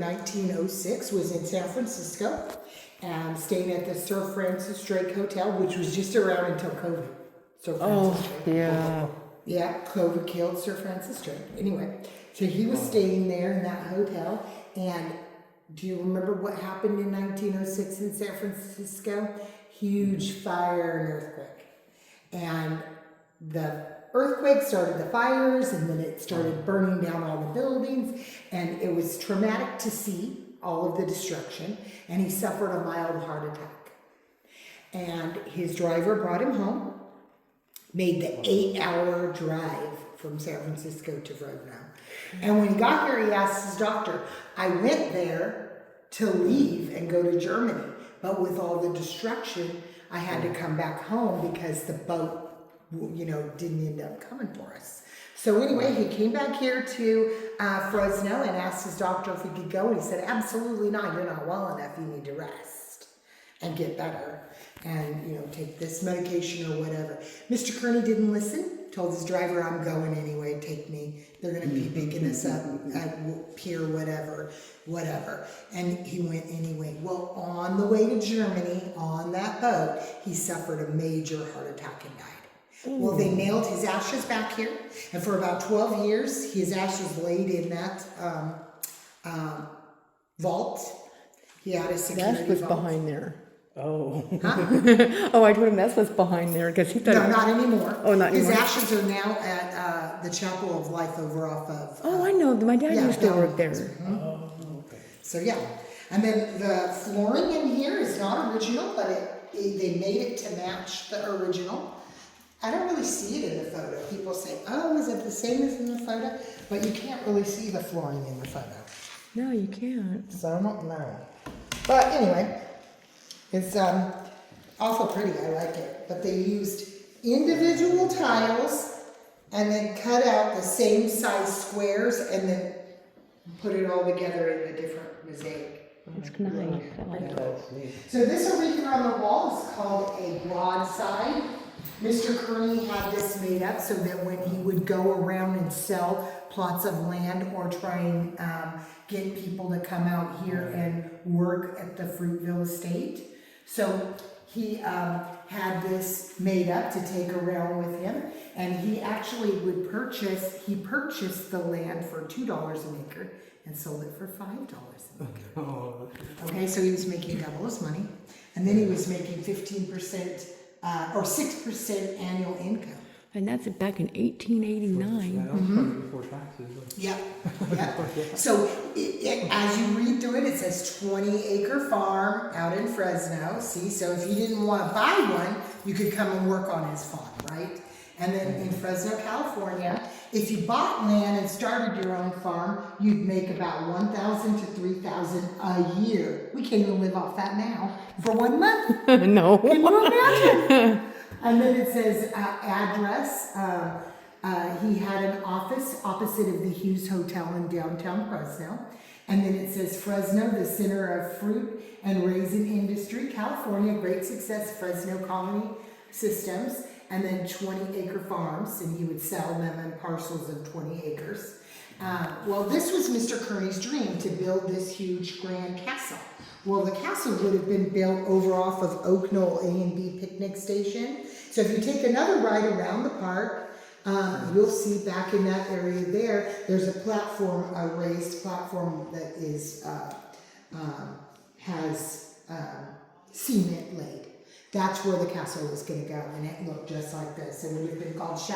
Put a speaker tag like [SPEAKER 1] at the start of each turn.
[SPEAKER 1] 1906 was in San Francisco and staying at the Sir Francis Drake Hotel, which was just around until COVID. Sir Francis Drake.
[SPEAKER 2] Yeah.
[SPEAKER 1] Yeah, COVID killed Sir Francis Drake. Anyway, so he was staying there in that hotel. And do you remember what happened in 1906 in San Francisco? Huge fire and earthquake. And the earthquake started the fires, and then it started burning down all the buildings. And it was traumatic to see all of the destruction. And he suffered a mild heart attack. And his driver brought him home. Made the 8-hour drive from San Francisco to Fresno. And when he got here, he asked his doctor, I went there to leave and go to Germany, but with all the destruction, I had to come back home because the boat, didn't end up coming for us. So anyway, he came back here to Fresno and asked his doctor if he could go, and he said, absolutely not, you're not well enough, you need to rest and get better. And, take this medication or whatever. Mr. Kearney didn't listen, told his driver, I'm going anyway, take me. They're going to be picking us up at Pier, whatever. And he went anyway. Well, on the way to Germany, on that boat, he suffered a major heart attack and died. Ooh. Well, they nailed his ashes back here. And for about 12 years, his ashes laid in that vault. He had a security
[SPEAKER 2] That was
[SPEAKER 1] vault.
[SPEAKER 2] behind there. Oh.
[SPEAKER 1] Huh?
[SPEAKER 2] Oh, I told him that's what's behind there because he thought.
[SPEAKER 1] No, not anymore.
[SPEAKER 2] Oh, not
[SPEAKER 1] His
[SPEAKER 2] anymore.
[SPEAKER 1] ashes are now at the Chapel of Life over off of.
[SPEAKER 2] Oh, I know. My dad used to work there.
[SPEAKER 1] Mm-hmm.
[SPEAKER 3] Oh, okay.
[SPEAKER 1] So yeah, and then the flooring in here is not original, but they made it to match the original. I don't really see it in the photo. People say, "Oh, is it the same as in the photo?" But you can't really see the flooring in the photo.
[SPEAKER 2] No, you can't.
[SPEAKER 1] So I don't know. But anyway. It's awful pretty, I like it. But they used individual tiles and then cut out the same size squares and then put it all together in a different mosaic.
[SPEAKER 2] It's nice. I like it.
[SPEAKER 3] That's neat.
[SPEAKER 1] So this over here on the wall is called a broadside. Mr. Kearney had this made up so that when he would go around and sell plots of land or try and get people to come out here and work at the Fruitville estate. So he had this made up to take around with him, and he actually would purchased the land for $2 an acre and sold it for $5 an acre.
[SPEAKER 3] Oh,
[SPEAKER 1] Okay, so he was making double his money, and then he was making 15% or 6% annual income.
[SPEAKER 2] And that's back in 1889.
[SPEAKER 3] that was probably before taxes.
[SPEAKER 1] Yep. So as you read through it, it says 20-acre farm out in Fresno. See, so if you didn't want to buy one, you could come and work on his farm, right? And then in Fresno, California, if you bought land and started your own farm, you'd make about $1,000 to $3,000 a year. We can't even live off that now for 1 month.
[SPEAKER 2] No.
[SPEAKER 1] Can you imagine? And then it says address. He had an office opposite of the Hughes Hotel in downtown Fresno. And then it says Fresno, the center of fruit and raisin industry, California, great success, Fresno Colony Systems. And then 20-acre farms, and he would sell them in parcels of 20 acres. Well, this was Mr. Kearney's dream, to build this huge grand castle. Well, the castle would have been built over off of Oak Knoll A&B Picnic Station. So if you take another ride around the park, you'll see back in that area there's a platform, a raised platform that is has cement laid. That's where the castle was going to go, and it looked just like this. It would have been called Shawn.